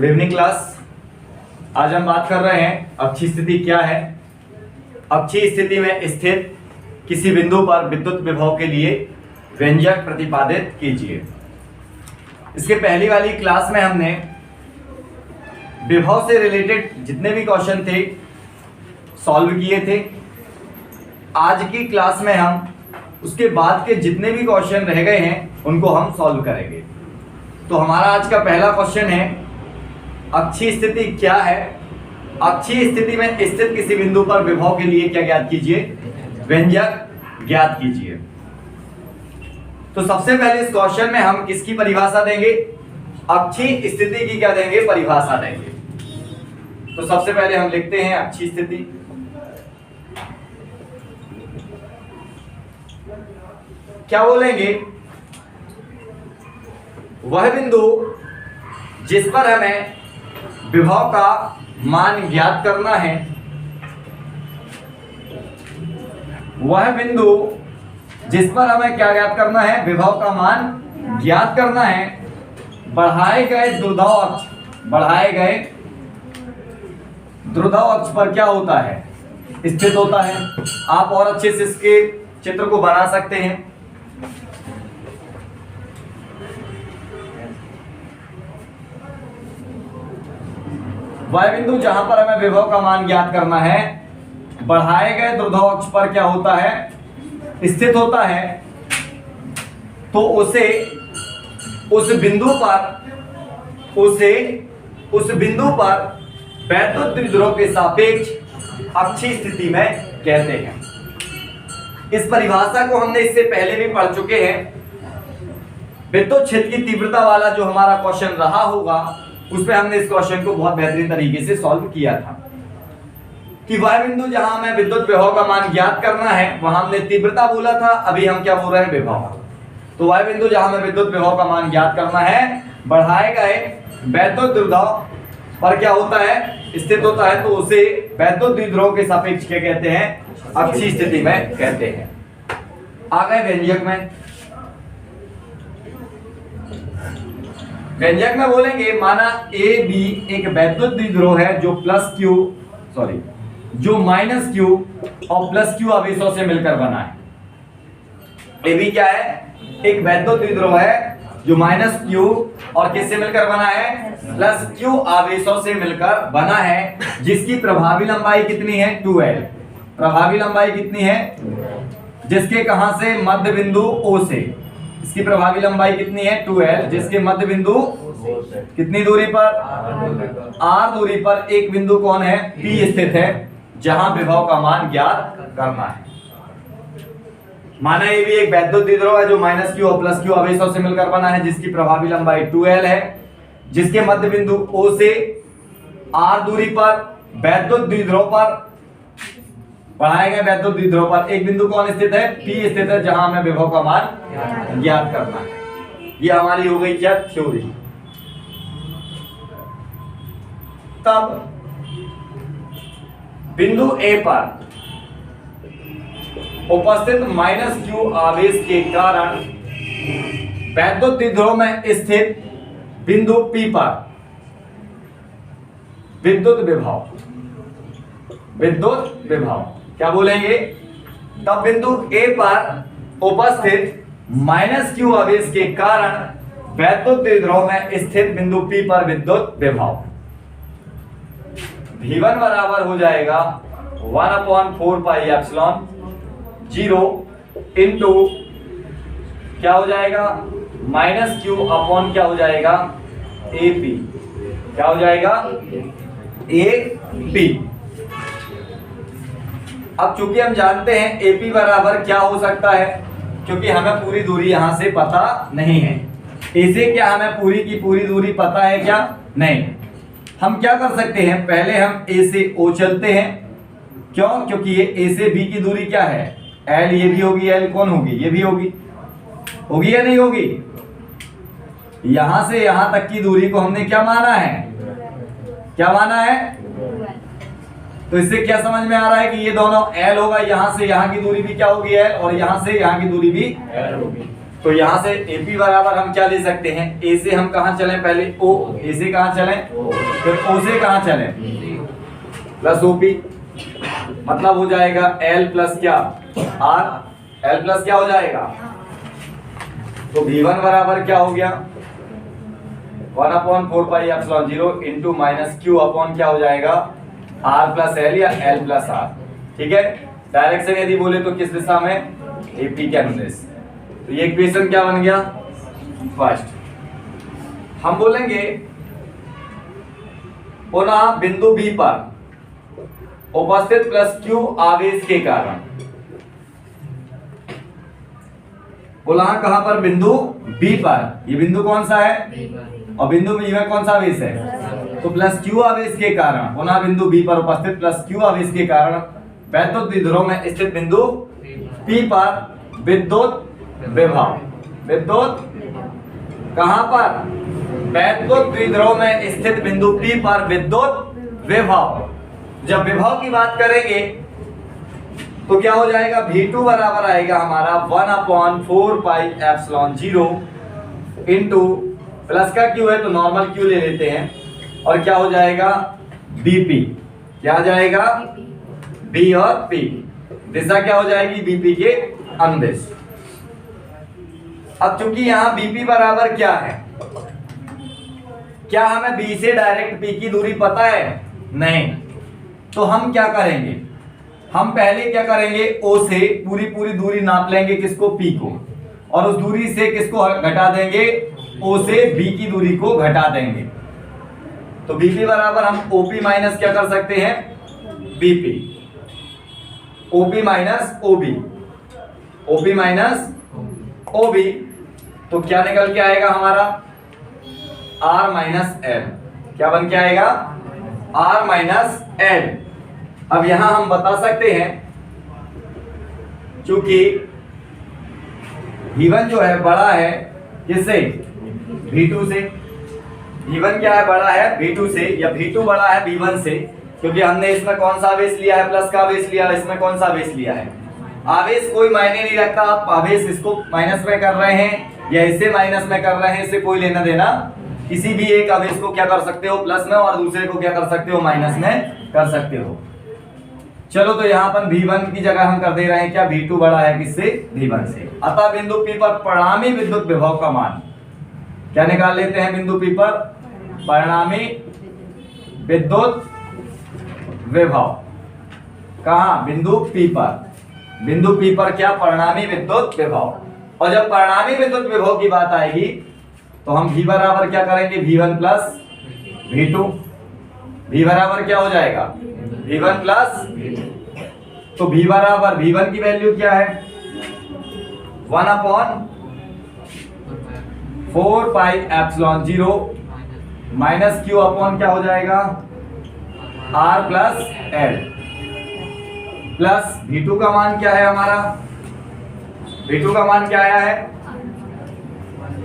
Good evening class. आज हम बात कर रहे हैं अक्षीय स्थिति क्या है। अक्षीय स्थिति में स्थित किसी बिंदु पर विद्युत विभव के लिए व्यंजक प्रतिपादित कीजिए। इसके पहली वाली क्लास में हमने विभव से रिलेटेड जितने भी क्वेश्चन थे सॉल्व किए थे। आज की क्लास में हम उसके बाद के जितने भी क्वेश्चन रह गए हैं उनको हम सॉल्व करेंगे। तो हमारा आज का पहला क्वेश्चन है, अक्षीय स्थिति क्या है। अक्षीय स्थिति में स्थित किसी बिंदु पर विभव के लिए क्या ज्ञात कीजिए, व्यंजक ज्ञात कीजिए। तो सबसे पहले इस क्वेश्चन में हम किसकी परिभाषा देंगे, अक्षीय स्थिति की क्या देंगे, परिभाषा देंगे। तो सबसे पहले हम लिखते हैं अक्षीय स्थिति। क्या बोलेंगे, वह बिंदु जिस पर हमें विभव का मान ज्ञात करना है, वह बिंदु जिस पर हमें क्या ज्ञात करना है, विभव का मान ज्ञात करना है, बढ़ाए गए ध्रुव अक्ष, बढ़ाए गए ध्रुव अक्ष पर क्या होता है, स्थित होता है। आप और अच्छे से इसके चित्र को बना सकते हैं। वह बिंदु जहां पर हमें विभव का मान ज्ञात करना है, बढ़ाए गए ध्रुव अक्ष पर क्या होता है, स्थित होता है। तो उसे उस बिंदु पर वैद्युत द्विध्रुव के सापेक्ष अक्षीय स्थिति में कहते हैं। इस परिभाषा को हमने इससे पहले भी पढ़ चुके हैं। विद्युत क्षेत्र की तीव्रता वाला जो हमारा क्वेश्चन रहा होगा उसमें हमने इस क्वेश्चन को बहुत बेहतरीन तरीके से सॉल्व किया था कि वह बिंदु जहां हमें विद्युत विभव का मान ज्ञात करना है, वहां हमने तीव्रता बोला था, अभी हम क्या बोल रहे हैं, विभव। तो वह बिंदु जहां हमें विद्युत विभव का मान ज्ञात करना है, बढ़ाए गए वैद्युत द्विध्रुव पर क्या होता है, स्थित होता है। तो उसे वैद्युत द्विध्रुव के सापेक्ष क्या कहते हैं, अक्षीय स्थिति में कहते हैं। आ गए व्यंजक में। व्यंजक में बोलेंगे, माना ए बी एक वैद्युत द्विध्रुव है जो माइनस क्यू और प्लस क्यू आवेशों से मिलकर बना है। ए बी क्या है, एक वैद्युत द्विध्रुव है जो माइनस क्यू और किससे मिलकर बना है, प्लस क्यू आवेशों से मिलकर बना है, जिसकी प्रभावी लंबाई कितनी है, 2l। प्रभावी लंबाई कितनी है, जिसके कहां से, मध्य बिंदु O से। इसकी प्रभावी लंबाई कितनी है, 2l, जिसके मध्य बिंदु कितनी दूरी पर, r दूरी पर एक बिंदु कौन है, P स्थित है, जहां विभव का मान ज्ञात करना है। माना ये भी एक वैद्युत द्विध्रुव है जो माइनस क्यू और प्लस क्यू आवेशों से मिलकर बना है, जिसकी प्रभावी लंबाई 2l है, जिसके मध्य बिंदु O से r दूरी पर वैद्युत द्विध्रुव पर, बढ़ाए गए वैद्युत द्विध्रुव पर एक बिंदु कौन स्थित है, P स्थित है, जहां हमें विभव का मान ज्ञात करना है। ये हमारी हो गई क्या, थ्योरी। तब बिंदु A पर उपस्थित माइनस क्यू आवेश के कारण वैद्युत द्विध्रुव में स्थित बिंदु P पर विद्युत विभव क्या बोलेंगे, तब बिंदु A पर उपस्थित माइनस क्यू आवेश के कारण वैद्युत द्विध्रुव में स्थित बिंदु P पर विद्युत विभव V1 बराबर हो जाएगा 1/4 पाई एप्सिलॉन 0 इंटू क्या हो जाएगा, माइनस क्यू अपॉन क्या हो जाएगा, AP। क्या हो जाएगा, AP। अब चूंकि हम जानते हैं AP बराबर क्या हो सकता है, क्योंकि हमें पूरी दूरी यहां से पता नहीं है। A से क्या हमें पूरी की पूरी दूरी पता है क्या, नहीं। हम क्या कर सकते हैं, पहले हम A से O चलते हैं। क्यों, क्योंकि ये A से B की दूरी क्या है, L। ये भी होगी, L कौन होगी, ये भी होगी या नहीं होगी। यहां से यहां तक की दूरी को हमने क्या माना है, क्या माना है। तो इससे क्या समझ में आ रहा है कि ये दोनों L होगा, यहां से यहां की दूरी भी क्या होगी, L, और यहां से यहां की दूरी भी L होगी। तो यहां से AP बराबर हम क्या ले सकते हैं, A से हम कहां चले, पहले O, A से कहां चले, फिर O से कहां चले, प्लस OP, मतलब हो जाएगा L प्लस क्या R, L प्लस क्या हो जाएगा, तो V1 बराबर क्या हो गया 1/4πε0 इंटू माइनस Q अपॉन क्या हो जाएगा R प्लस L या L प्लस R। ठीक है, डायरेक्शन यदि बोले तो किस दिशा में, AP के अनुदिश। तो ये इक्वेशन क्या बन गया फर्स्ट। हम बोलेंगे पुनः बिंदु B पर उपस्थित प्लस Q आवेश के कारण, पुनः कहां पर, बिंदु B पर, ये बिंदु कौन सा है, और बिंदु B में कौन सा आवेश है, तो प्लस Q आवेश के कारण, पुनः बिंदु B पर उपस्थित प्लस Q आवेश के कारण वैद्युत द्विध्रुव में स्थित बिंदु P पर विद्युत विभव, विद्युत कहां पर, वैद्युत द्विध्रुव में स्थित बिंदु P पर विद्युत विभव। जब विभव की बात करेंगे तो क्या हो जाएगा, V2 बराबर आएगा हमारा 1/4πε0 इंटू प्लस का Q है तो नॉर्मल Q ले लेते हैं, और क्या हो जाएगा BP, क्या आ जाएगा B और P, दिशा क्या हो जाएगी BP के अनुदिश। अब चूंकि यहां BP बराबर क्या है, क्या हमें B से डायरेक्ट P की दूरी पता है, नहीं, तो हम क्या करेंगे, हम पहले क्या करेंगे O से पूरी दूरी नाप लेंगे, किसको, P को, और उस दूरी से किसको घटा देंगे, O से B की दूरी को घटा देंगे। तो BP बराबर हम OP माइनस क्या कर सकते हैं, BP, OP minus OB, OP minus OB, तो क्या निकल के आएगा हमारा R माइनस L, क्या बन के आएगा R माइनस L। अब यहां हम बता सकते हैं क्योंकि V1 जो है बड़ा है किससे, V2 से, V1 क्या है, बड़ा है V2 से, या V2 बड़ा है V1 से, क्योंकि हमने इसमें कौन सा आवेश लिया है, प्लस का आवेश लिया है, इसमें कौन सा आवेश लिया है, आवेश कोई मायने नहीं रखता, आप आवेश इसको माइनस में कर रहे हैं या इसे माइनस में कर रहे हैं, इससे कोई लेना देना, किसी भी एक आवेश को क्या कर सकते हो प्लस में, और दूसरे को क्या कर सकते हो माइनस में कर सकते हो। चलो तो यहाँ पर V1 की जगह हम कर दे रहे हैं क्या, V2 बड़ा है किससे, V1 से। अतः बिंदु P पर परिणामी विद्युत विभव का मान क्या निकाल लेते हैं, बिंदु P पर परिणामी विद्युत विभव, कहां, बिंदु P पर, बिंदु P पर क्या, परिणामी विद्युत विभव। और जब परिणामी विद्युत विभव की बात आएगी तो हम V बराबर क्या करेंगे, V1 प्लस V2, V बराबर क्या हो जाएगा, V1 प्लस, तो V बराबर, V1 की वैल्यू क्या है 1/4πε0 माइनस Q अपॉन क्या हो जाएगा R plus L, plus V2 का मान क्या है हमारा, V2 का मान क्या आया है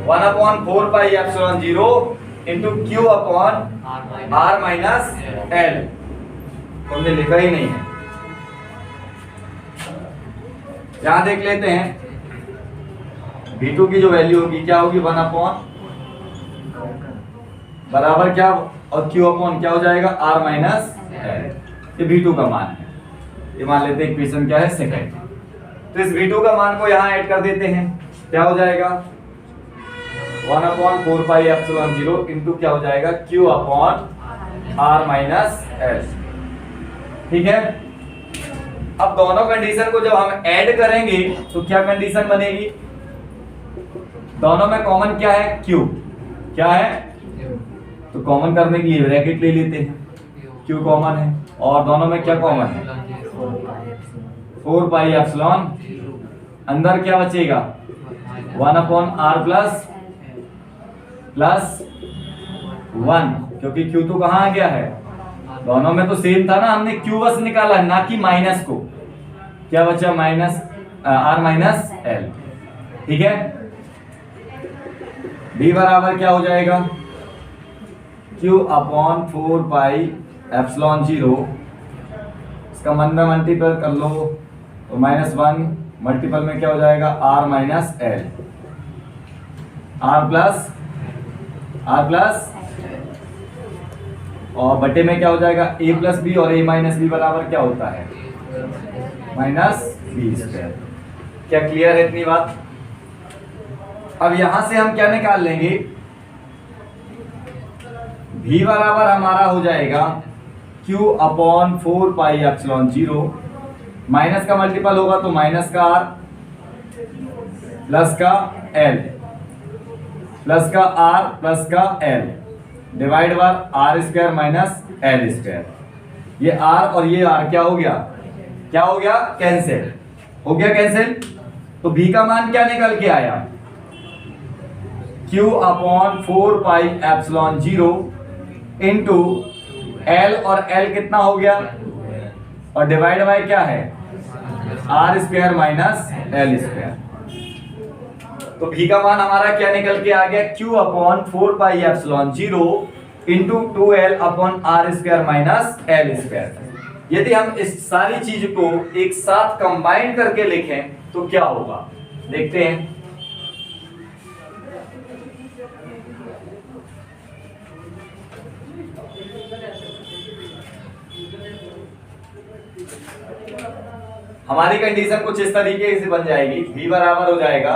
1/4πε0 into Q upon R minus L, तुमने लिखा ही नहीं है, यहां देख लेते हैं V2 की जो वैल्यू होगी क्या होगी, 1/ बराबर क्या, और Q अपॉन क्या हो जाएगा R माइनस L, ये V2 का मान है, ये मान लेते हैं इक्वेशन क्या है सेकंड। तो इस V2 का मान को यहाँ ऐड कर देते हैं, क्या हो जाएगा 1/4πε0 इंटू क्या हो जाएगा Q upon R minus L। ठीक है, अब दोनों कंडीशन को जब हम ऐड करेंगे तो क्या कंडीशन बनेगी, दोनों में कॉमन क्या है, Q, क्या है, तो कॉमन करने के लिए ब्रैकेट ले लेते हैं, Q कॉमन है, और दोनों में क्या कॉमन है 4πε, अंदर क्या बचेगा 1/R प्लस 1, क्योंकि Q तो कहां आ गया है, दोनों में तो सेम था ना, हमने Q बस निकाला ना कि माइनस को, क्या बचा माइनस R माइनस L। ठीक है, B बराबर क्या हो जाएगा Q अपॉन 4πε0, इसका मन में मल्टीपल कर लो तो -1 मल्टीपल में क्या हो जाएगा R minus L, R plus और बटे में क्या हो जाएगा ए प्लस बी, और ए माइनस बी बराबर क्या होता है माइनस बी स्क्वायर। क्या क्लियर है इतनी बात? अब यहां से हम क्या निकाल लेंगे, v बराबर हमारा हो जाएगा q upon 4 pi epsilon 0, minus का मल्टीपल होगा तो माइनस का r प्लस का l प्लस का r प्लस का l डिवाइड बार R square minus L square. ये r और ये r क्या हो गया कैंसिल हो गया कैंसिल। तो v का मान क्या निकल के आया q upon 4 pi epsilon 0 into l, और l कितना हो गया और डिवाइड बाय क्या है R square minus L square. तो v का मान हमारा क्या निकल के आ गया q upon 4 pi epsilon 0 into 2l upon R square minus L square. यदि हम इस सारी चीज को एक साथ कंबाइन करके लिखें तो क्या होगा देखते हैं। हमारी कंडीशन कुछ इस तरीके से बन जाएगी, v बराबर हो जाएगा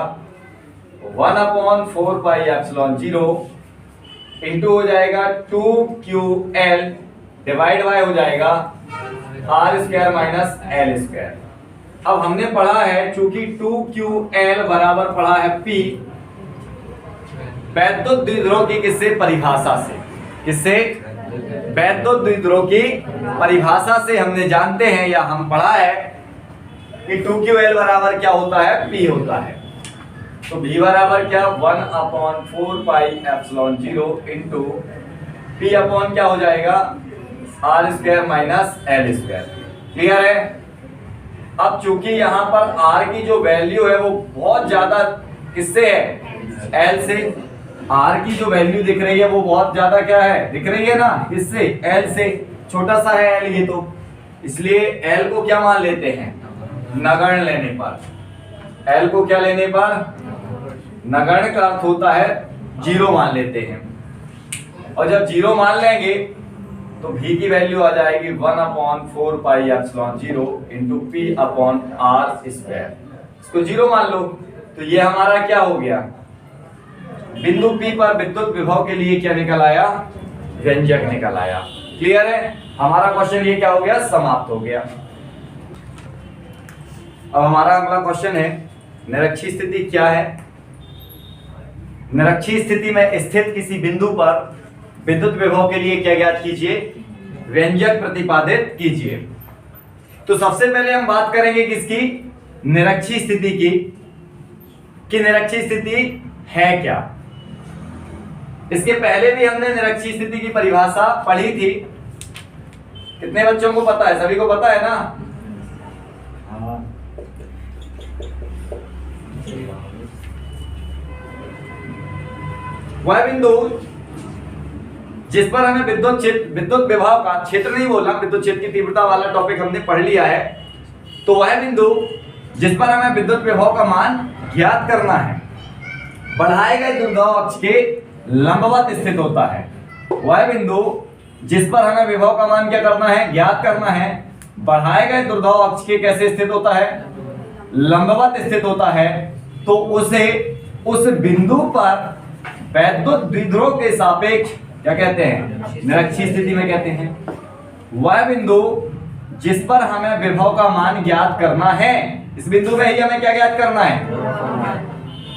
1 अपॉन 4 पाई एप्सिलॉन 0 इंटू हो जाएगा 2ql डिवाइड बाय हो जाएगा R square minus L square. अब हमने पढ़ा है चूंकि 2ql बराबर पढ़ा है p वैद्युत द्विध्रुव की किससे परिभाषा से, किससे वैद्युत द्विध्रुव की परिभाषा से हमने जानते हैं या हम पढ़ा है कि 2ql बराबर क्या होता है p होता है। तो v बराबर क्या 1 upon 4 pi epsilon 0 into p upon क्या हो जाएगा R square minus L square. Clear है? अब चूंकि यहाँ पर r की जो वैल्यू है वो बहुत ज्यादा किससे है l से, r की जो वैल्यू दिख रही है वो बहुत ज्यादा क्या है दिख रही है ना इससे l से, छोटा सा है l ये, तो इसलिए l को क्या मान लेते हैं नगण्य लेने पर, l को क्या लेने पर नगण्य का अर्थ होता है जीरो मान लेते हैं। और जब जीरो मान लेंगे तो v की वैल्यू आ जाएगी 1 upon 4 pi epsilon 0 into p upon R square. इसको जीरो मान लो तो ये हमारा क्या हो गया बिंदु p पर विद्युत विभव के लिए क्या निकल आया व्यंजक निकल आया। क्लियर है? हमारा क्वेश्चन ये क्या हो गया समाप्त हो गया। अब हमारा अगला क्वेश्चन है निरक्षीय स्थिति क्या है। निरक्षीय स्थिति में स्थित किसी बिंदु पर विद्युत विभव के लिए क्या ज्ञात कीजिए व्यंजक प्रतिपादित कीजिए। तो सबसे पहले हम बात करेंगे किसकी निरक्षीय स्थिति की, कि निरक्षीय स्थिति है क्या। इसके पहले भी हमने निरक्षीय स्थिति की परिभाषा पढ़ी थी। कितने बच्चों को पता है? सभी को पता है ना? वह बिंदु जिस पर हमें विद्युत विभव का क्षेत्र नहीं बोलना, विद्युत क्षेत्र की तीव्रता वाला टॉपिक हमने पढ़ लिया है। तो वह बिंदु जिस पर हमें विद्युत विभव का मान ज्ञात करना है बढ़ाए गए द्विध्रुव अक्ष के लंबवत स्थित होता है। वह बिंदु जिस पर हमें विभव का मान क्या करना है ज्ञात करना है बढ़ाए गए द्विध्रुव अक्ष के कैसे स्थित होता है लंबवत स्थित होता है। तो उसे उस बिंदु पर वैद्युत द्विध्रुव के सापेक्ष क्या कहते हैं निरक्षीय स्थिति में कहते हैं। वह बिंदु जिस पर हमें विभव का मान ज्ञात करना है, इस बिंदु में ही हमें क्या ज्ञात करना है।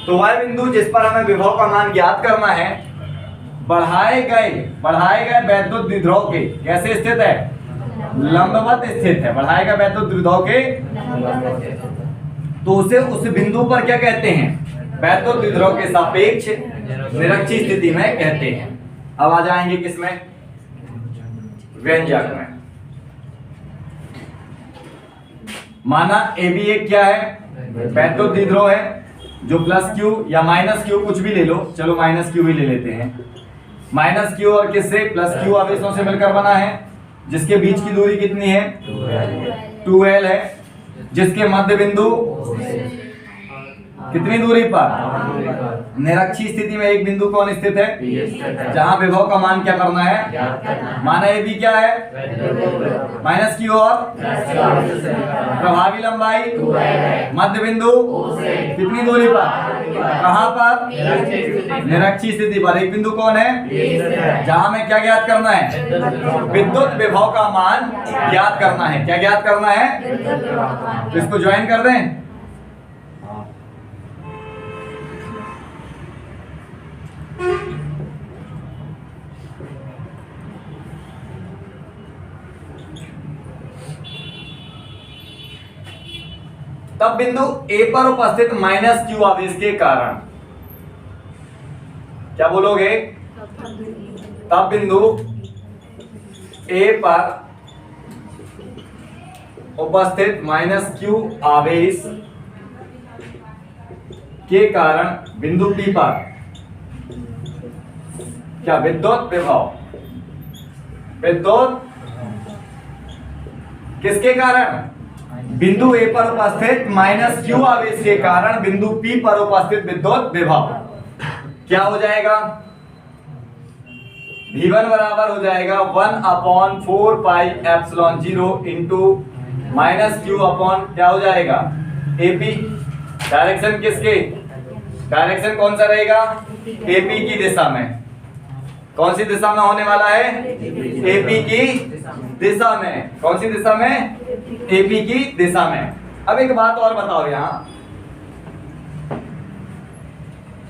तो वह बिंदु जिस पर हमें विभव का मान ज्ञात करना है बढ़ाए गए वैद्युत द्विध्रुव के कैसे स्थित है लंबवत स्थित है। बढ़ाए गए वैद्युत द्विध्रुव के तो उसे उस बिंदु पर क्या कहते हैं वैद्युत द्विध्रुव के सापेक्ष निरक्षीय स्थिति में कहते हैं। अब आ जाएंगे किसमें व्यंजक में। माना ए बी एक क्या है वैद्युत द्विध्रुव है जो प्लस क्यू या माइनस क्यू कुछ भी ले लो, चलो माइनस क्यू भी ले लेते हैं। माइनस क्यू और किससे प्लस क्यू आवेशों से मिलकर बना है जिसके बीच की दूरी कितनी है 2l है, जिसके मध्य बिंदु कितनी दूरी पर? निरक्षीय स्थिति में एक बिंदु कौन स्थित है? जहां विभव का मान क्या करना है? माना ए बी क्या है? माइनस क्यू और प्रभावी लंबाई मध्य बिंदु कितनी दूरी पर? कहां पर? निरक्षीय स्थिति पर। एक बिंदु कौन है? जहां में क्या ज्ञात करना है? विद्युत विभव का मान ज्ञात करना है। क्या ज्ञात करना है? तो इसको ज्वाइन कर दें। तब बिंदु ए पर उपस्थित माइनस क्यू आवेश के कारण, क्या बोलोगे? तब बिंदु ए पर उपस्थित माइनस क्यू आवेश के कारण बिंदु पी पर क्या विद्युत विभव, विद्युत किसके कारण? बिंदु ए पर उपस्थित माइनस क्यू आवेश के कारण बिंदु पी पर उपस्थित विद्युत विभव क्या हो जाएगा? V1 बराबर हो जाएगा 1/4 पाई epsilon 0 into minus Q upon क्या हो जाएगा? AP। डायरेक्शन किसके? डायरेक्शन कौन सा रहेगा? AP की दिशा में। कौन सी दिशा में होने वाला है? AP की दिशा में। कौन सी दिशा में? AP की दिशा में। अब एक बात और बताओ यहां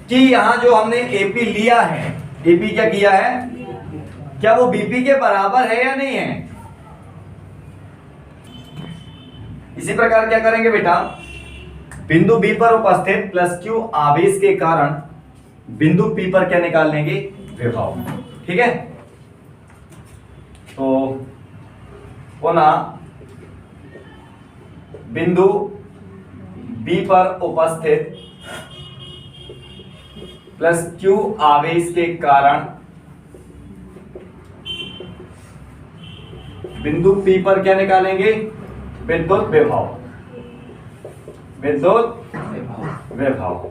कि यहां जो हमने AP लिया है, AP क्या किया है? क्या वो BP के बराबर है या नहीं है? इसी प्रकार क्या करेंगे बेटा? बिंदु B पर उपस्थित प्लस Q आवेश के कारण बिंदु P पर क्या निकाल लेंगे? विभव। ठीक है, तो पुनः बिंदु B पर उपस्थित प्लस Q आवेश के कारण बिंदु P पर क्या निकालेंगे? विद्युत विभव। विद्युत विभव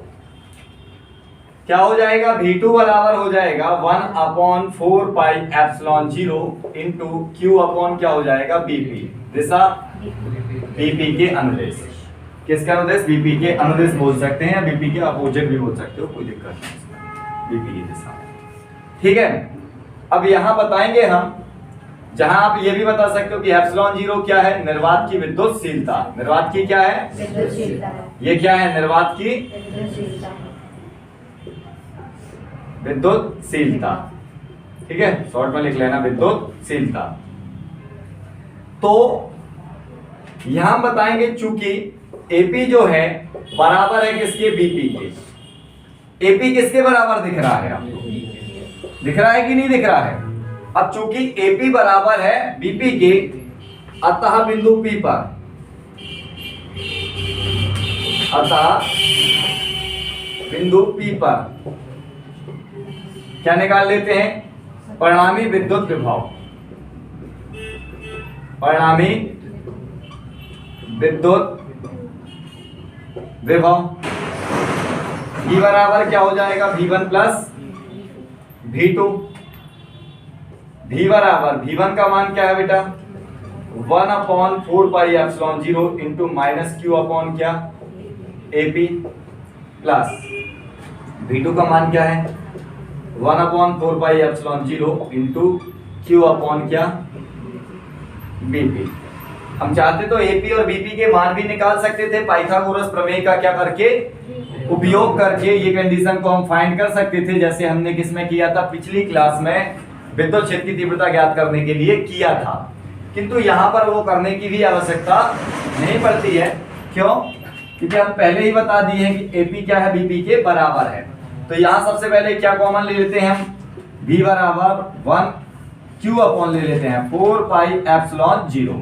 क्या हो जाएगा? V2 बराबर हो जाएगा 1/4 पाई एप्सिलॉन 0 इंटू Q अपॉन क्या हो जाएगा? BP। दिशा BP के अनुदेश। किसका अनुदेश? BP के अनुदेश बोल सकते हैं या BP के अपोजिट भी बोल सकते हो, कोई दिक्कत नहीं। BP की दिशा। ठीक है, अब यहां बताएंगे हम, जहां आप ये भी बता सकते हो कि एप्सिलॉन 0 क्या है? निर्वात की विद्युतशीलता। निर्वात की क्या है? विद्युतशीलता। ये क्या है? निर्वात की विद्युतशीलता। ठीक है, शॉर्ट में लिख लेना विद्युतशीलता। तो यहां बताएंगे चूंकि AP जो है बराबर है किसके? BP के। AP किसके बराबर दिख रहा है आपको? दिख रहा है कि नहीं दिख रहा है? अब चूंकि AP बराबर है BP के, अतः बिंदु P पर, अतः बिंदु P पर क्या निकाल लेते हैं? परिणामी विद्युत विभव। परिणामी विद्युत विभव V बराबर क्या हो जाएगा? V1 plus V2। V बराबर, V1 का मान क्या है बेटा? 1/4 पाई epsilon 0 into minus Q upon क्या? AP प्लस V2 का मान क्या है? 1/4 पाई एप्सिलॉन 0 इंटू Q अपॉन क्या? BP। हम चाहते तो AP और BP के मान भी निकाल सकते थे, पाइथागोरस प्रमेय का क्या करके? उपयोग करके ये कंडीशन को हम फाइंड कर सकते थे, जैसे हमने किसमें किया था? पिछली क्लास में विद्युत क्षेत्र की तीव्रता ज्ञात करने के लिए किया था। किंतु यहां पर वो करने की भी आवश्यकता नहीं पड़ती है। क्यों? क्योंकि हम पहले ही बता दिए हैं कि AP क्या है? BP के बराबर है। तो यहां सबसे पहले क्या कॉमन ले लेते हैं हम? V बराबर 1 Q अपॉन ले लेते हैं 4 पाई एप्सिलॉन 0।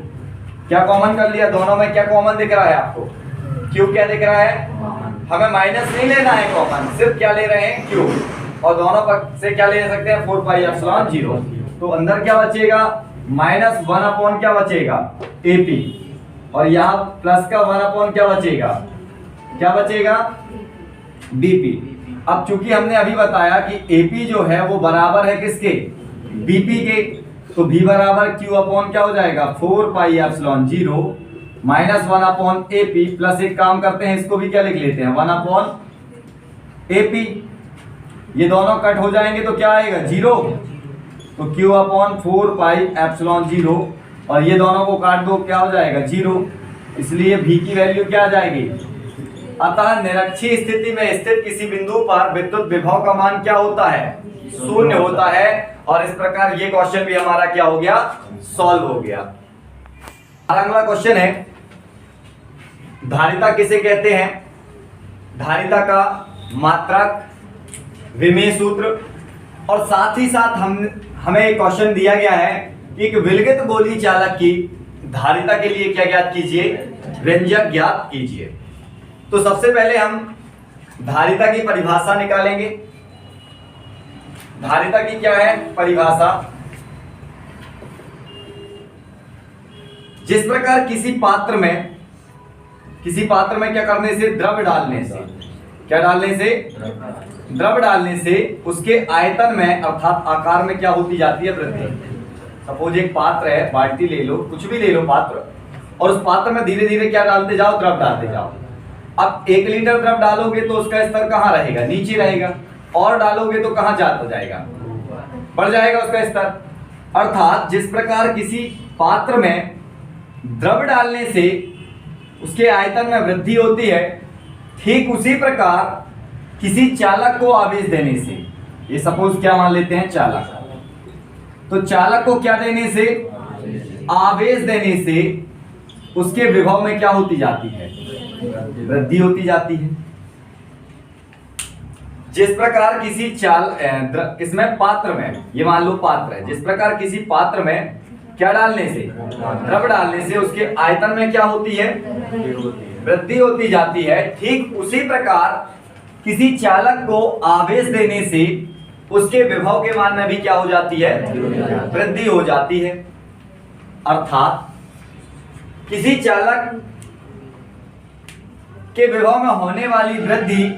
क्या कॉमन कर लिया? दोनों में क्या कॉमन दिख रहा है आपको? Q क्या दिख रहा है? हमें माइनस नहीं लेना है कॉमन, सिर्फ क्या ले रहे हैं? Q। और दोनों पक्ष से क्या ले सकते हैं? 4 पाई एप्सिलॉन 0। तो अंदर क्या बचेगा? माइनस 1 अपॉन क्या बचेगा? AP। और यहाँ प्लस का 1 अपॉन क्या बचेगा? क्या बचेगा? बीपी। अब चूंकि हमने अभी बताया कि एपी जो है वो बराबर है किसके, बीपी के, तो भी बराबर क्यू अपॉन क्या हो जाएगा 4 pi epsilon 0 minus 1 upon AP plus एक काम करते हैं इसको भी क्या लिख लेते हैं 1 अपॉन एपी। ये दोनों कट हो जाएंगे तो क्या आएगा 0, तो क्यू अपॉन 4 पाई एप्सिलॉन 0 और ये दोनों को काट दो क्या हो जाएगा 0, इसलिए भी की वैल्यू क्या आ जाएगी। अतः निरक्षीय स्थिति में स्थित किसी बिंदु पर विद्युत विभव का मान क्या होता है, शून्य होता है। और इस प्रकार ये क्वेश्चन भी हमारा क्या हो गया, सॉल्व हो गया। अगला क्वेश्चन है धारिता किसे कहते हैं। धारिता का मात्रक, विमेय सूत्र, और साथ ही साथ हमें एक क्वेश्चन दिया गया है कि एक विलगित गोली चालक की धारिता के लिए क्या ज्ञात कीजिए, व्यंजक ज्ञात कीजिए। तो सबसे पहले हम धारिता की परिभाषा निकालेंगे। धारिता की क्या है परिभाषा, जिस प्रकार किसी पात्र में क्या करने से, द्रव डालने से, क्या डालने से, द्रव डालने से उसके आयतन में अर्थात आकार में क्या होती जाती है, वृद्धि। सपोज एक पात्र है, बाल्टी ले लो, कुछ भी ले लो पात्र, और उस पात्र में धीरे धीरे क्या डालते जाओ, द्रव डालते जाओ। अब 1 लीटर द्रव डालोगे तो उसका स्तर कहाँ रहेगा, नीचे रहेगा, और डालोगे तो कहाँ जाता जाएगा, बढ़ जाएगा उसका स्तर। अर्थात जिस प्रकार किसी पात्र में द्रव डालने से उसके आयतन में वृद्धि होती है, ठीक उसी प्रकार किसी चालक को आवेश देने से, ये सपोज क्या मान लेते हैं चालक, तो चालक को क्या देने से, आवेश देने से उसके विभव में क्या होती जाती है, वृद्धि होती जाती है। जिस प्रकार किसी किसमें, पात्र में, ये मान लो पात्र है, जिस प्रकार किसी पात्र में क्या डालने से, द्रव डालने से उसके आयतन में क्या होती है, वृद्धि होती जाती है, ठीक उसी प्रकार किसी चालक को आवेश देने से उसके विभव के मान में भी क्या हो जाती है, वृद्धि हो जाती है। अर्थात किसी चालक के विभव में होने वाली वृद्धि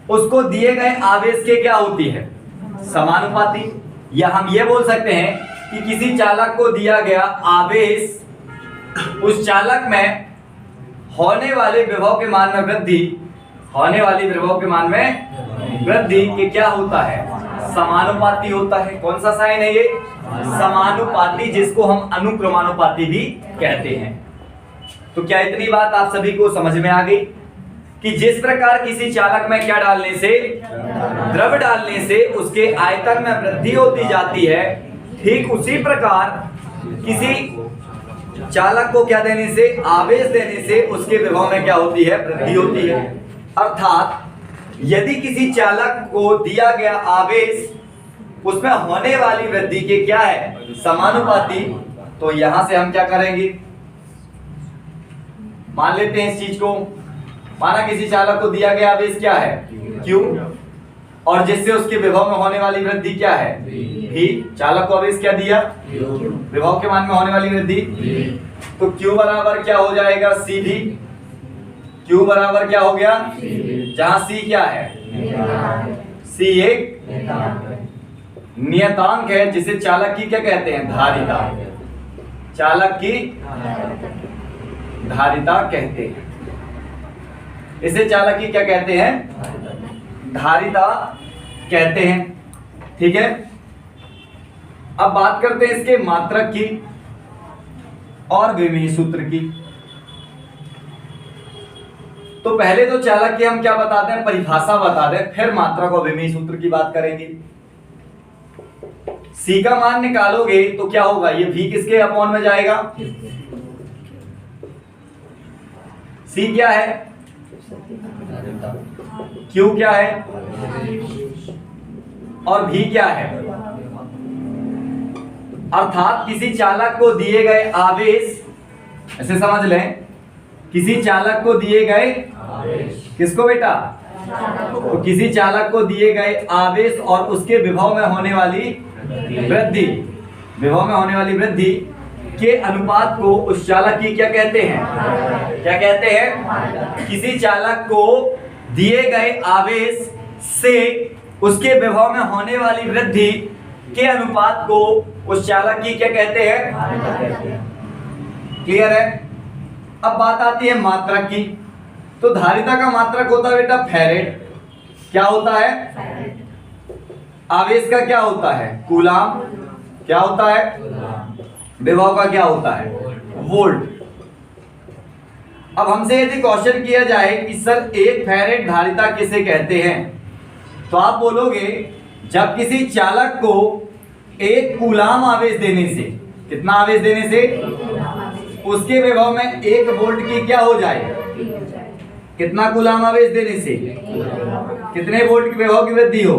उसको दिए गए आवेश के क्या होती है, समानुपाती। या हम ये बोल सकते हैं कि किसी चालक को दिया गया आवेश उस चालक में होने वाले विभव के मान में वृद्धि, होने वाली विभव के मान में वृद्धि के क्या होता है, समानुपाती होता है। कौन सा साइन है ये, समानुपाती, जिसको हम अनुक्रमानुपाती भी कहते हैं। तो क्या इतनी बात आप सभी को समझ में आ गई कि जिस प्रकार किसी चालक में क्या डालने से, द्रव डालने से उसके आयतन में वृद्धि होती जाती है, ठीक उसी प्रकार किसी चालक को क्या देने से, आवेश देने से उसके विभव में क्या होती है, वृद्धि होती है। अर्थात यदि किसी चालक को दिया गया आवेश उसमें होने वाली वृद्धि के क्या है, समानुपाती, तो यहां से हम क्या करेंगे, मान लेते हैं इस चीज को, माना किसी चालक को दिया गया आवेश क्या है, Q, और जिससे उसके विभव में होने वाली वृद्धि क्या है, V। चालक को आवेश क्या दिया, विभव के मान में होने वाली वृद्धि, तो Q बराबर क्या हो जाएगा, CV। Q बराबर क्या हो गया, जहां C क्या है, C एक नियतांक है, जिसे चालक की क्या कहते हैं, धारिता। चालक की धारिता कहते हैं, इसे चालक की क्या कहते हैं, धारिता कहते हैं। ठीक है, अब बात करते हैं इसके मात्रक की और विमेय सूत्र की। तो पहले तो चालक की हम क्या बताते हैं, परिभाषा बता दें, फिर मात्रक और विमेय सूत्र की बात करेंगे। C का मान निकालोगे तो क्या होगा, ये V किसके अपॉन में जाएगा, C क्या है, Q क्या है, और V क्या है। अर्थात किसी चालक को दिए गए आवेश, ऐसे समझ लें, किसी चालक को दिए गए, किसको बेटा, तो किसी चालक को दिए गए आवेश और उसके विभव में होने वाली वृद्धि, विभव में होने वाली वृद्धि के अनुपात को उस चालक की क्या कहते हैं, क्या कहते हैं। किसी चालक को दिए गए आवेश से उसके विभव में होने वाली वृद्धि के अनुपात को उस चालक की क्या कहते हैं? क्लियर है? अब बात आती है मात्रक की। तो धारिता का मात्रक होता है बेटा फैरेड। क्या होता है? आवेश का क्या होता है? कूलाम। क्या होता है? विभव का क्या होता है? वोल्ट। अब हमसे यदि क्वेश्चन किया जाए कि सर 1 फैरेड धारिता किसे कहते हैं, तो आप बोलोगे जब किसी चालक को 1 कूलाम आवेश देने से, कितना आवेश देने से, उसके विभव में 1 वोल्ट की क्या हो जाए? कितना कूलाम आवेश देने से कितने वोल्ट की विभव की वृद्धि हो?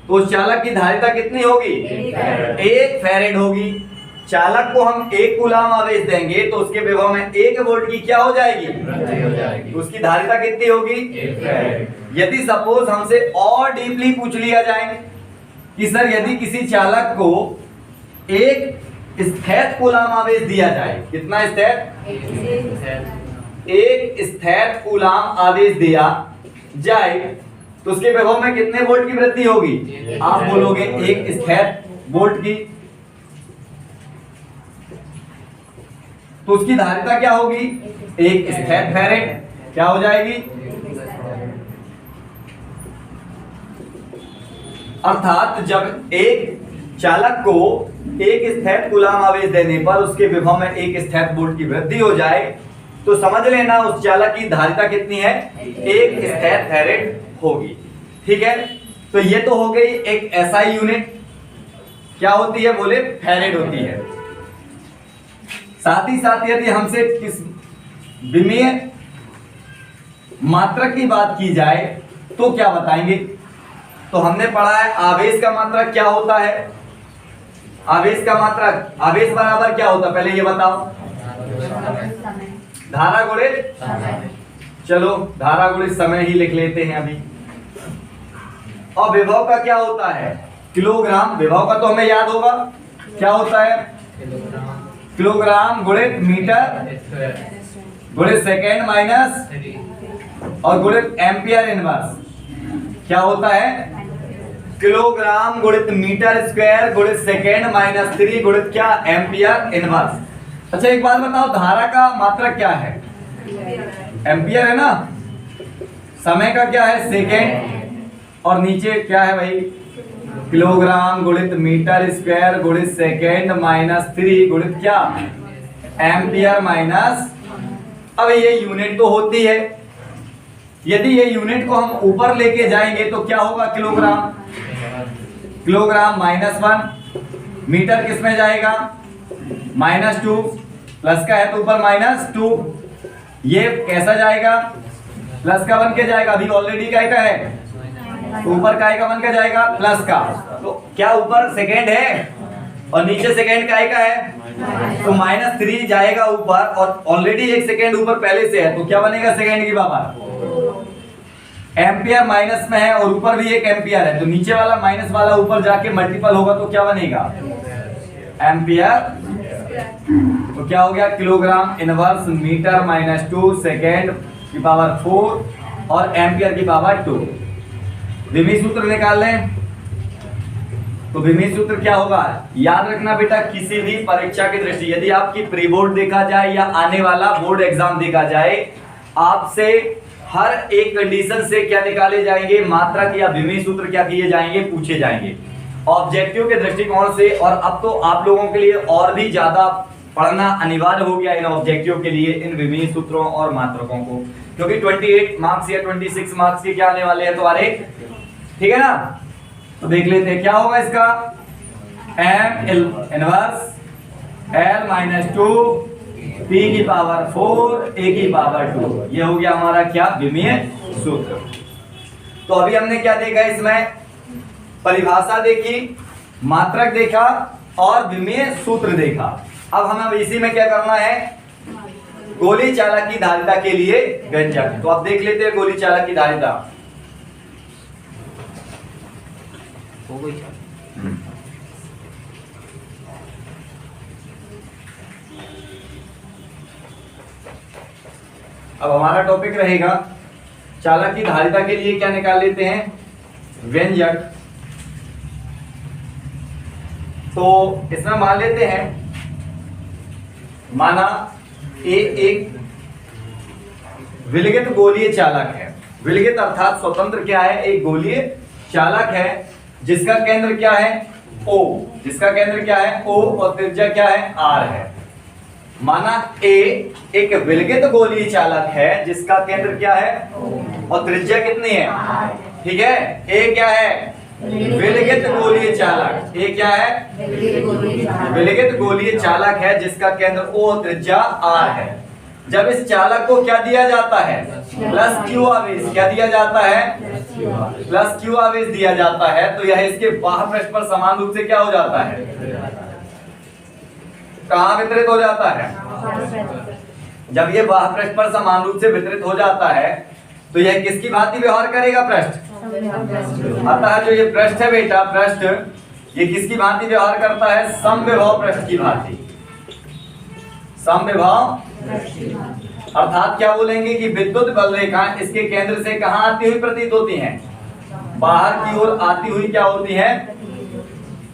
तो उस चालक की धारिता कितनी होगी? 1 फैरेड होगी। चालक को हम 1 कूलाम आवेश देंगे तो उसके विभव में 1 वोल्ट की क्या हो जाएगी? तो उसकी धारिता कितनी होगी? 1 फैरेड। यदि सपोज हमसे और डीपली पूछ लिया जाए कि सर यदि किसी चालक को 1 स्थैत कूलाम आवेश दिया जाए, कितना स्थैत? 1 स्थैत कूलाम आवेश दिया जाए तो उसके विभव में कितने वोल्ट की वृद्धि होगी? आप बोलोगे 1 स्थैत वोल्ट की। तो उसकी धारिता क्या होगी? 1 स्थैत फैरेड। क्या हो जाएगी? अर्थात जब एक चालक को 1 स्थैत कूलाम आवेश देने पर उसके विभव में 1 स्थैत वोल्ट की वृद्धि हो जाए तो समझ लेना उस चालक की धारिता कितनी है? 1 स्थैत फैरेड होगी। ठीक है, तो ये तो हो गई एक एसआई यूनिट। क्या होती है? बोले फैरेड होती है। साथ ही साथ यदि हमसे किस विमीय मात्रक की बात की जाए तो क्या बताएंगे? तो हमने पढ़ा है आवेश का मात्रक क्या होता है? आवेश का मात्रक, आवेश बराबर क्या होता है पहले ये बताओ? धारा गुणित, चलो धारा गुणित समय ही लिख लेते हैं अभी। और विभव का क्या होता है? किलोग्राम। विभव का तो हमें याद होगा, क्या होता है? किलोग्राम गुणित मीटर गुणित सेकेंड माइनस और गुणित एम्पियर इनवर्स। क्या होता है? किलोग्राम गुणित मीटर स्क्वायर गुणित सेकेंड माइनस 3 गुणित क्या? Ampere inverse. अच्छा एक बात बताओ, धारा का मात्रक क्या है? एम्पियर है ना। समय का क्या है? सेकेंड। और नीचे क्या है भाई? किलोग्राम गुणित मीटर स्क्वायर गुणित सेकेंड माइनस 3 गुणित क्या? Ampere minus. अब ये यूनिट तो होती है, यदि ये यूनिट को हम ऊपर लेके जाएंगे तो क्या होगा? किलोग्राम। किलोग्राम -1, मीटर किस में जाएगा? -2, प्लस का है तो ऊपर -2, ये कैसा जाएगा? प्लस का बन के जाएगा। अभी ऑलरेडी क्या है? ऊपर काय का बन के जाएगा? प्लस का। तो क्या ऊपर सेकेंड है और नीचे सेकेंड काय का है? तो -3 जाएगा ऊपर और ऑलरेडी 1 सेकेंड ऊपर पहले से है तो क्या बनेगा? सेकेंड की पावर। एम्पियर माइनस में है और ऊपर भी 1 एम्पियर है तो नीचे वाला माइनस वाला ऊपर जाके मल्टीपल होगा तो क्या बनेगा? एम्पियर। तो क्या हो गया? किलोग्राम इनवर्स मीटर -2 सेकेंड की पावर 4 और एम्पियर की पावर 2। विमी सूत्र निकाल लें तो विमी सूत्र क्या होगा? याद रखना बेटा, किसी भी परीक्षा की दृष्टि यदि आपकी प्री बोर्ड देखा जाए या आने वाला बोर्ड एग्जाम देखा जाए, आपसे हर एक कंडीशन से क्या निकाले जाएंगे? मात्रक या विमी सूत्र क्या किए जाएंगे? पूछे जाएंगे ऑब्जेक्टिव के दृष्टिकोण से। और अब तो आप लोगों के लिए और भी ज्यादा पढ़ना अनिवार्य हो गया इन ऑब्जेक्टिव के लिए, इन विमी सूत्रों और मात्रकों को, क्योंकि 28 मार्क्स या 26 मार्क्स के क्या आने वाले हैं तुम्हारे। ठीक है ना? तो देख लेते हैं क्या होगा इसका। m इनवर्स l - 2 p की पावर 4 a की पावर 2। ये हो गया हमारा क्या? विमीय सूत्र। तो अभी हमने क्या देखा इसमें? परिभाषा देखी, मात्रक देखा और विमीय सूत्र देखा। अब हमें इसी में क्या करना है? गोली चालक की धारिता के लिए व्यंजक। तो अब देख लेते हैं गोली चालक की धारिता। हो गई। अब हमारा टॉपिक रहेगा चालक की धारिता के लिए क्या निकाल लेते हैं, व्यंजक। तो इसमें मान लेते हैं, माना ए एक विलगित गोलीय चालक है। विलगित अर्थात स्वतंत्र क्या है, एक गोलीय चालक है जिसका केंद्र क्या है, O, जिसका केंद्र क्या है O और त्रिज्या क्या है R है। माना A एक विलगित गोलीय चालक है जिसका केंद्र क्या है और त्रिज्या कितनी है, ठीक है। A क्या है, विलगित गोलीय चालक। A क्या है, विलगित गोलीय चालक है जिसका केंद्र O और त्रिज्या R है। जब इस चालक को क्या दिया जाता है, प्लस Q आवेश, क्या दिया जाता है, प्लस Q आवेश दिया जाता है, तो यह इसके बाह्य पृष्ठ पर समान रूप से क्या हो जाता है, कहां वितरित हो जाता है। जब ये बाह्य पृष्ठ पर समान रूप से वितरित हो जाता है तो यह किसकी भांति व्यवहार करेगा, पृष्ठ। अतः जो ये पृष्ठ है बेटा, पृष्ठ ये किसकी भांति व्यवहार करता है, समविभव पृष्ठ की भांति। समविभव अर्थात क्या बोलेंगे कि विद्युत बल रेखाएं इसके केंद्र से कहां आती हुई प्रतीत होती हैं, बाहर की ओर आती हुई क्या होती हैं,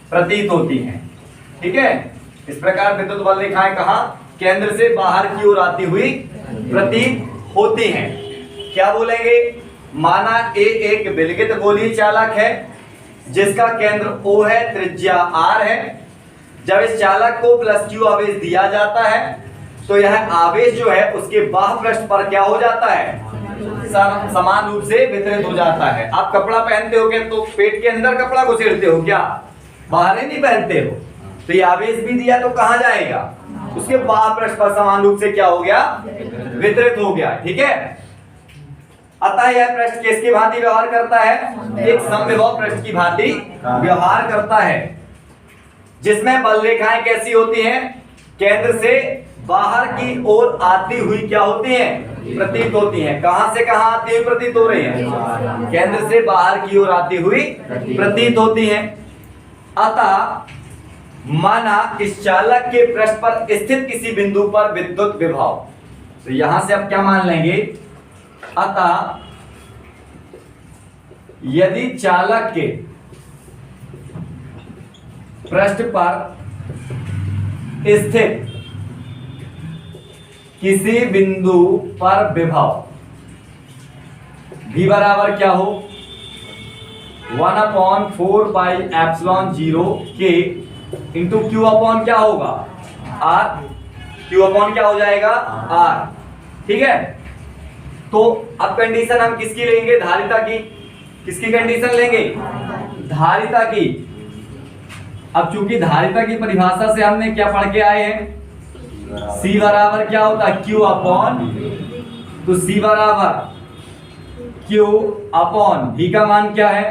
प्रतीत होती हैं, ठीक है। इस प्रकार विद्युत बल रेखाएं कहां, केंद्र से बाहर की ओर आती हुई प्रतीत होती हैं। क्या बोलेंगे, माना ए एक विलगित गोलीय चालक है जिसका केंद्र O है, त्रिज्या R है। जब इस चालक को प्लस Q आवेश दिया जाता है तो यह आवेश जो है उसके बाह्य पृष्ठ पर क्या हो जाता है, समान रूप से वितरित हो जाता है। आप कपड़ा पहनते हो क्या, तो पेट के अंदर कपड़ा घुसेड़ते हो क्या, बाहर ही नहीं पहनते हो। तो ये आवेश भी दिया तो कहां जाएगा, उसके बाह्य पृष्ठ पर समान रूप से क्या हो गया, वितरित हो गया, ठीक है। अतः यह पृष्ठ किसकी भांति व्यवहार करता है, एक समविभव पृष्ठ की भांति व्यवहार करता है, जिसमें बल रेखाएं कैसी होती हैं, केंद्र से बाहर की ओर आती हुई क्या होती हैं, प्रतीत होती हैं। कहां से कहां आती हुई प्रतीत हो रही हैं, केंद्र से बाहर की ओर आती हुई प्रतीत होती हैं। अतः माना इस चालक के पृष्ठ पर स्थित किसी बिंदु पर विद्युत विभव, तो यहां से आप क्या मान लेंगे, अतः यदि चालक के पृष्ठ पर स्थित किसी बिंदु पर विभव V बराबर क्या हो, 1/4πε0 K इंटू Q अपॉन क्या होगा R, Q अपॉन क्या हो जाएगा R, ठीक है। तो अब कंडीशन हम किसकी लेंगे, धारिता की। किसकी कंडीशन लेंगे, धारिता की। अब चूंकि धारिता की परिभाषा से हमने क्या पढ़ के आए हैं, C बराबर क्या होता है Q अपॉन, तो C बराबर Q अपॉन V का मान क्या है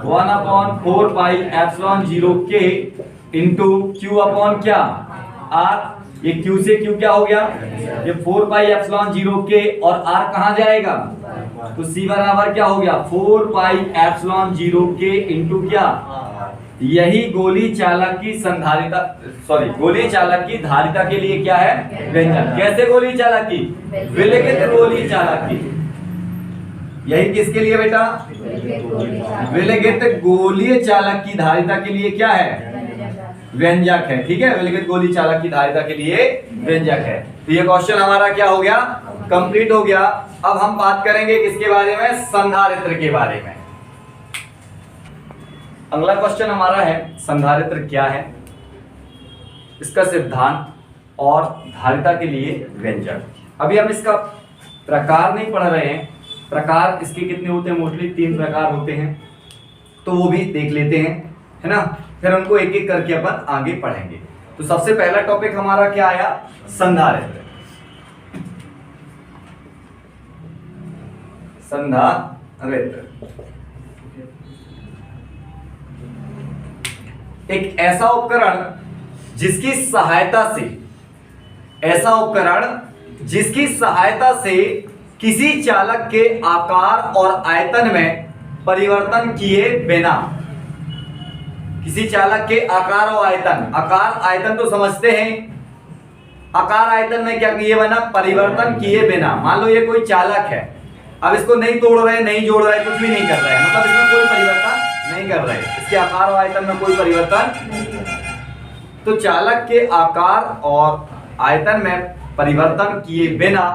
1/4πε0 K इंटू Q अपॉन क्या R। ये Q से Q क्या हो गया, ये 4πε0 K और R कहां जाएगा, तो C बराबर क्या हो गया 4πε0 K इंटू क्या, यही गोलीय चालक की संधारिता, सॉरी गोलीय चालक की धारिता के लिए क्या है, व्यंजक। कैसे गोलीय चालक की, विलगित गोलीय चालक की। यही किसके लिए बेटा, विलगित गोलीय चालक की धारिता के लिए क्या है, व्यंजक है, ठीक है। विलगित गोलीय चालक की धारिता के लिए व्यंजक है। तो ये क्वेश्चन हमारा क्या हो गया, कंप्लीट हो गया। अब हम बात करेंगे किसके बारे में, संधारित्र के बारे में। अगला क्वेश्चन हमारा है संधारित्र क्या है, इसका सिद्धांत और धारिता के लिए व्यंजक। अभी हम इसका प्रकार नहीं पढ़ रहे हैं, प्रकार इसके कितने होते हैं, मोस्टली 3 प्रकार होते हैं, तो वो भी देख लेते हैं, है ना। फिर उनको एक एक करके अपन आगे पढ़ेंगे। तो सबसे पहला टॉपिक हमारा क्या आया, संधारित्र। संधारित्र एक ऐसा उपकरण जिसकी सहायता से किसी चालक के आकार और आयतन में परिवर्तन किए बिना, किसी चालक के आकार और आयतन, आकार आयतन तो समझते हैं, आकार आयतन में क्या किए बिना, परिवर्तन किए बिना। मान लो ये कोई चालक है, अब इसको नहीं तोड़ रहे, नहीं जोड़ रहे, कुछ भी नहीं कर रहे हैं, मतलब इसमें कोई परिवर्तन नहीं कर रहे, इसके आकार और आयतन में कोई परिवर्तन नहीं। तो चालक के आकार और आयतन में परिवर्तन किए बिना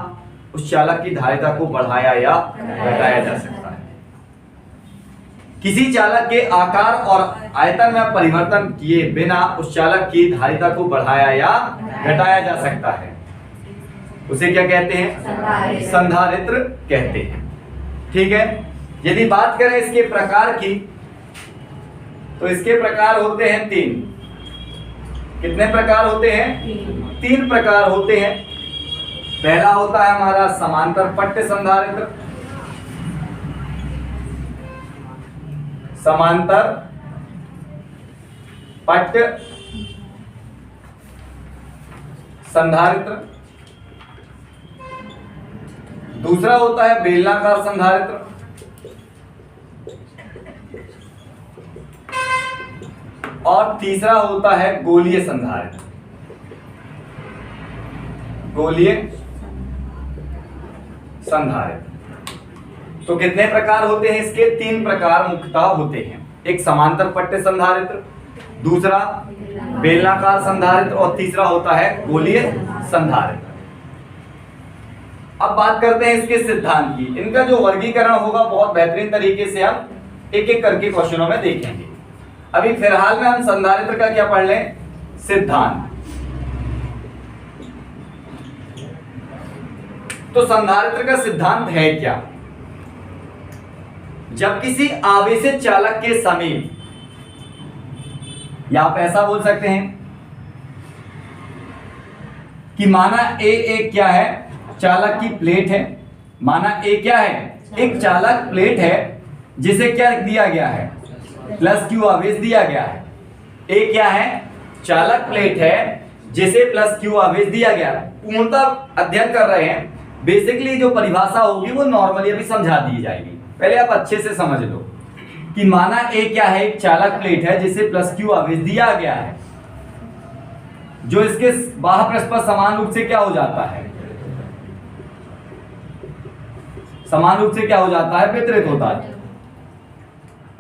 उस चालक की धारिता को बढ़ाया या घटाया जा सकता है। किसी चालक के आकार और आयतन में परिवर्तन किए बिना उस चालक की धारिता को बढ़ाया या घटाया जा सकता है, उसे क्या कहते हैं? संधारित्र कहते हैं। ठीक है। यदि बात करें इसके प्रकार की, तो इसके प्रकार होते हैं 3। कितने प्रकार होते हैं? 3 प्रकार होते हैं। पहला होता है हमारा समांतर पट्ट संधारित्र, समांतर पट्ट संधारित्र। दूसरा होता है बेलनाकार संधारित्र, और तीसरा होता है गोलीय संधारित्र। गोलीय संधारित्र। तो कितने प्रकार होते हैं इसके? 3 प्रकार मुख्यतः होते हैं। एक समांतर पट्ट संधारित्र, दूसरा बेलनाकार संधारित्र, और तीसरा होता है गोलीय संधारित्र। अब बात करते हैं इसके सिद्धांत की। इनका जो वर्गीकरण होगा बहुत बेहतरीन तरीके से हम एक एक करके क्वेश्चनों में देखेंगे। अभी फिलहाल में हम संधारित्र का क्या पढ़ लें? सिद्धांत। तो संधारित्र का सिद्धांत है क्या? जब किसी आवेशित चालक के समीप, या आप ऐसा बोल सकते हैं कि माना ए एक क्या है? चालक की प्लेट है। माना ए क्या है? एक चालक प्लेट है जिसे क्या दिया गया है? प्लस क्यू आवेश दिया गया है। ए क्या है? चालक प्लेट है जिसे प्लस क्यू आवेश दिया गया है। पूर्णतः अध्ययन कर रहे हैं, बेसिकली जो परिभाषा होगी वो नॉर्मली अभी समझा दी जाएगी। पहले आप अच्छे से समझ लो कि माना ए क्या है? एक चालक प्लेट है जिसे प्लस क्यू आवेश दिया गया है, जो इसके बाह्य पृष्ठ पर समान रूप से क्या हो जाता है? समान रूप से क्या हो जाता है? वितरित होता है।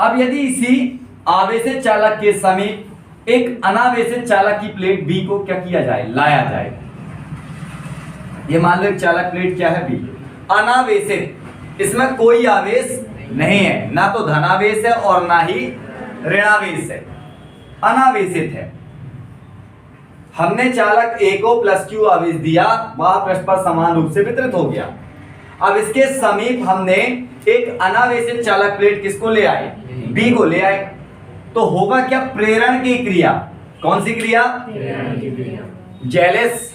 अब यदि इसी आवेशित चालक के समीप एक अनावेशित चालक की प्लेट बी को क्या किया जाए? लाया जाए। ये मान लो एक चालक प्लेट क्या है? बी, अनावेशित, इसमें कोई आवेश नहीं है, ना तो धनावेश है और ना ही ऋणावेश है, अनावेशित है। हमने चालक ए को प्लस क्यू आवेश दिया, वह पृष्ठ पर समान रूप से वितरित हो गया। अब इसके समीप हमने एक अनावेशित चालक प्लेट किसको ले आए? बी को ले आए। तो होगा क्या? प्रेरण की क्रिया। कौन सी क्रिया? जेलिस,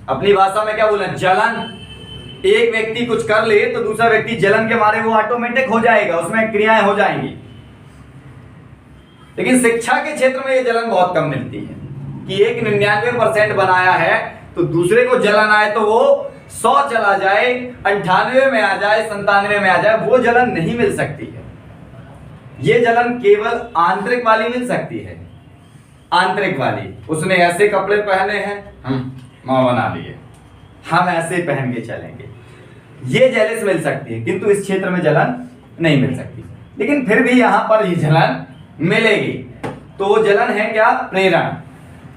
अपनी भाषा में क्या बोला? जलन। एक व्यक्ति कुछ कर ले तो दूसरा व्यक्ति जलन के मारे वो ऑटोमेटिक हो जाएगा, उसमें क्रियाएं हो जाएंगी। लेकिन शिक्षा के क्षेत्र में ये जलन बहुत कम मिलती है कि एक 99% बनाया है तो दूसरे को जलन आए तो वो 100 चला जाए, 98 में आ जाए, 97 में आ जाए, वो जलन नहीं मिल सकती है। ये जलन केवल आंतरिक वाली मिल सकती है। आंतरिक वाली, उसने ऐसे कपड़े पहने हैं, हम बना लिए, हम ऐसे पहन के चलेंगे, ये जेलिस मिल सकती है, किंतु इस क्षेत्र में जलन नहीं मिल सकती। लेकिन फिर भी यहां पर ये जलन मिलेगी। तो वो जलन है क्या? प्रेरण।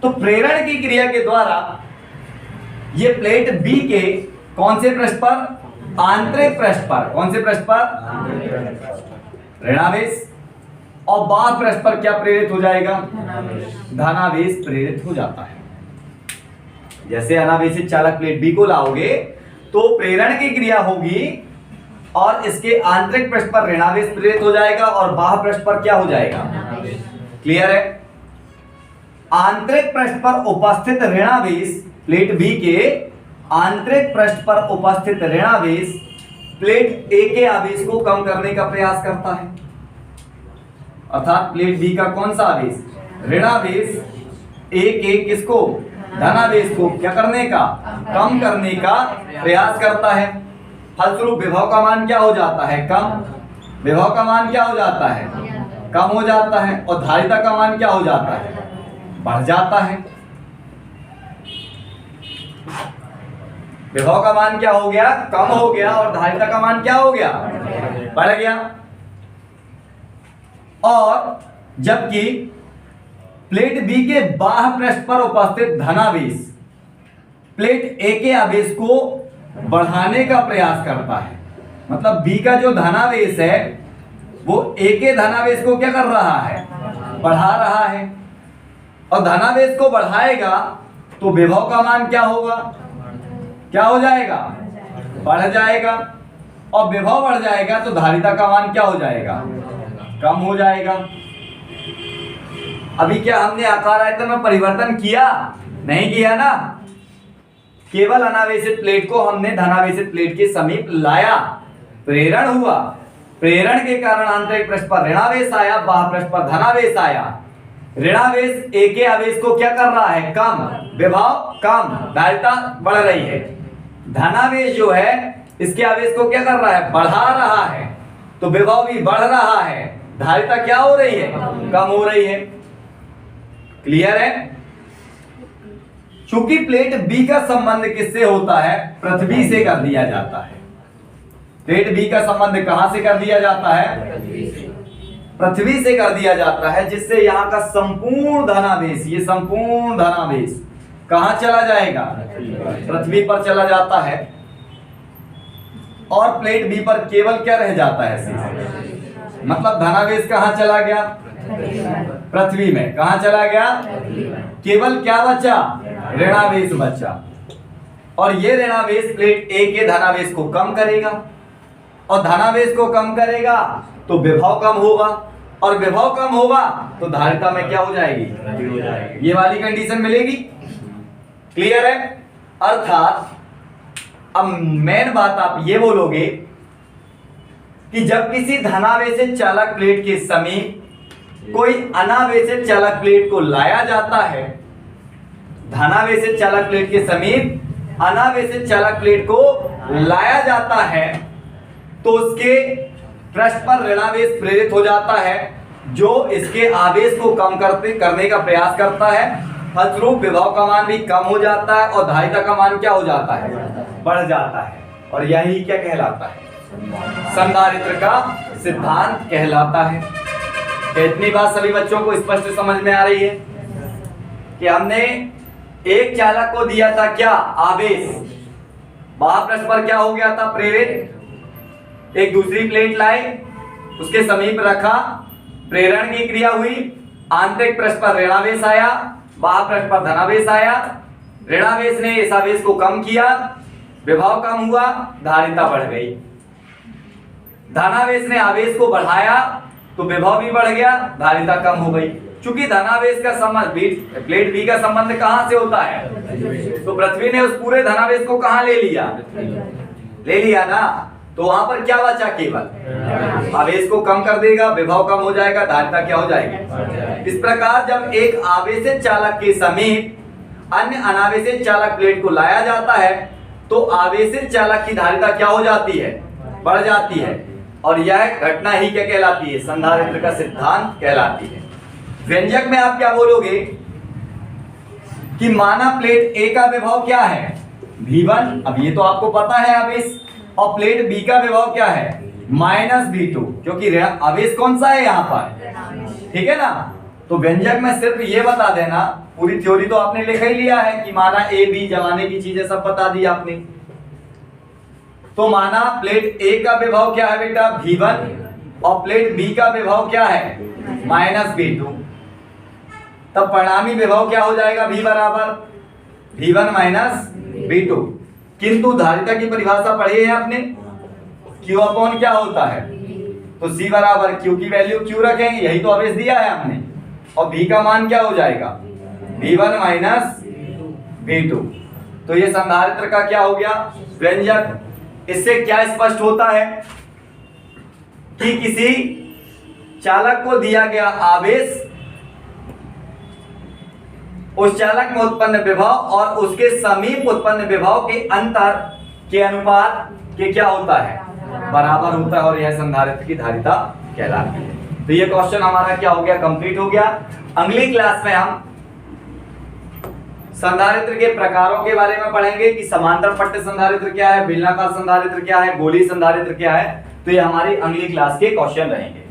तो प्रेरण की क्रिया के द्वारा ये प्लेट बी के कौन से पृष्ठ पर? आंतरिक पृष्ठ पर। कौन से पृष्ठ पर? ऋणावेश। और बाह्य पृष्ठ पर क्या प्रेरित हो जाएगा? धनावेश प्रेरित हो जाता है। जैसे अनावेशित चालक प्लेट बी को लाओगे तो प्रेरण की क्रिया होगी और इसके आंतरिक पृष्ठ पर ऋणावेश प्रेरित हो जाएगा और बाह्य पृष्ठ पर क्या हो जाएगा? क्लियर है? आंतरिक पृष्ठ पर उपस्थित ऋणावेश, प्लेट बी के आंतरिक पृष्ठ पर उपस्थित ऋणावेश प्लेट ए के आवेश को कम करने का प्रयास करता है। अर्थात प्लेट बी का कौन सा आवेश? ऋणावेश ए के किसको? धनावेश को क्या करने का? कम करने का प्रयास करता है। फलस्वरूप विभव का मान क्या हो जाता है? कम। विभव का मान क्या हो जाता है? कम हो जाता है। और धारिता का मान क्या हो जाता है? बढ़ जाता है। विभव का मान क्या हो गया, कम हो गया, और धारिता का मान क्या हो गया, बढ़ गया। और जबकि प्लेट बी के बाह्य पृष्ठ पर उपस्थित धनावेश प्लेट ए के आवेश को बढ़ाने का प्रयास करता है। मतलब बी का जो धनावेश है वो ए के धनावेश को क्या कर रहा है, बढ़ा रहा है। और धनावेश को बढ़ाएगा तो विभव का मान क्या होगा, क्या हो जाएगा, बढ़ जाएगा। और विभव बढ़ जाएगा तो धारिता का मान क्या हो जाएगा, कम हो जाएगा। अभी क्या हमने आकार आयतन में परिवर्तन किया, नहीं किया ना, केवल अनावेशित प्लेट को हमने धनावेशित प्लेट के समीप लाया, प्रेरण हुआ, प्रेरण के कारण आंतरिक पृष्ठ पर ऋणावेश आया, बाह्य पृष्ठ पर धनावेश आया। ऋणावेश ए के आवेश को क्या कर रहा है, कम, विभव कम, धारिता बढ़ रही है। धनावेश जो है इसके आवेश को क्या कर रहा है, बढ़ा रहा है, तो विभव भी बढ़ रहा है, धारिता क्या हो रही है, कम हो रही है। क्लियर है। चूंकि प्लेट बी का संबंध किससे होता है, पृथ्वी से कर दिया जाता है। प्लेट बी का संबंध कहां से कर दिया जाता है, पृथ्वी से कर दिया जाता है, जिससे यहां का संपूर्ण धनावेश, ये संपूर्ण धनावेश कहां चला जाएगा, पृथ्वी पर चला जाता है। और प्लेट बी पर केवल क्या रह जाता है, मतलब धनावेश कहां चला गया, पृथ्वी में। कहां चला गया, केवल क्या बचा, ऋणावेश बचा। और ये ऋणावेश प्लेट ए के धनावेश को कम करेगा, और धनावेश को कम करेगा तो विभव कम होगा, और विभव कम होगा तो धारिता में क्या हो जाएगी, ये वाली कंडीशन मिलेगी। क्लियर है। अर्थात अब मेन बात आप ये बोलोगे कि जब किसी धनावेशित चालक प्लेट के समीप कोई अनावेशित चालक प्लेट को लाया जाता है, धनावेशित चालक प्लेट के समीप अनावेशित चालक प्लेट को लाया जाता है, तो उसके पृष्ठ पर ऋणावेश प्रेरित हो जाता है, जो इसके आवेश को कम करने का प्रयास करता है। फलस्वरूप विभव का मान भी कम हो जाता है और धारिता का मान क्या हो जाता है, बढ़ जाता है। और यही क्या कहलाता है, संधारित्र का सिद्धांत कहलाता है। इतनी बात सभी बच्चों को स्पष्ट समझ में आ रही है कि हमने एक चालक को दिया था क्या, आवेश, बाह्य पृष्ठ पर क्या हो गया था, प्रेरित। एक दूसरी प्लेट लाए, उसके समीप रखा, प्रेरण की क्रिया हुई, आंतरिक पृष्ठ पर ऋणावेश आया, बाह्य पृष्ठ पर धनावेश आया। ऋणावेश ने इस आवेश को कम किया, विभव कम हुआ, धारिता बढ़ गई। धनावेश ने आवेश को बढ़ाया तो विभव भी बढ़ गया, धारिता कम हो गई। चूंकि धनावेश का संबंध प्लेट बी का संबंध कहां से होता है, तो पृथ्वी ने उस पूरे धनावेश को कहां ले लिया ना, तो वहां पर क्या बचा, केवल आवेश को कम कर देगा, विभव कम हो जाएगा, धारिता क्या हो जाएगी। इस प्रकार जब एक आवेशित चालक के समीप अन्य अनावेशित चालक प्लेट को लाया जाता है, तो आवेशित चालक की धारिता क्या हो जाती है, बढ़ जाती है। और यह घटना ही क्या कहलाती है, संधारित्र का सिद्धांत कहलाती है। व्यंजक में आप क्या बोलोगे कि माना प्लेट ए का विभव क्या है, V1, अब ये तो आपको पता है आवेश, और प्लेट बी का विभव क्या है, -V2, क्योंकि आवेश कौन सा है यहाँ पर, ठीक है ना। तो व्यंजक में सिर्फ ये बता देना, पूरी थ्योरी तो आपने लिख ही लिया है कि माना ए बी, जमाने की चीजें सब बता दी आपने। तो माना प्लेट ए का विभव क्या है बेटा, V1, और प्लेट बी का विभव क्या है, -V2। तब परिणामी विभव क्या हो जाएगा, V बराबर V1 - V2। किंतु धारिता की परिभाषा पढ़ी है आपने, Q अपॉन क्या होता है, तो C बराबर Q की वैल्यू Q रखेंगे, यही तो आवेश दिया है हमने, और V का मान क्या हो जाएगा, V1 - V2। तो ये संधारित्र का क्या हो गया, व्यंजक। इससे क्या स्पष्ट होता है कि किसी चालक को दिया गया आवेश, उस चालक में उत्पन्न विभव और उसके समीप उत्पन्न विभव के अंतर के अनुपात के क्या होता है, बराबर होता है, और यह संधारित्र की धारिता कहलाती है। तो ये क्वेश्चन हमारा क्या हो गया, कंप्लीट हो गया। अगली क्लास में हम संधारित्र के प्रकारों के बारे में पढ़ेंगे कि समांतर पट्ट संधारित्र क्या है, बेलनाकार संधारित्र क्या है, गोलीय संधारित्र क्या है। तो ये हमारी अगली क्लास के क्वेश्चन रहेंगे।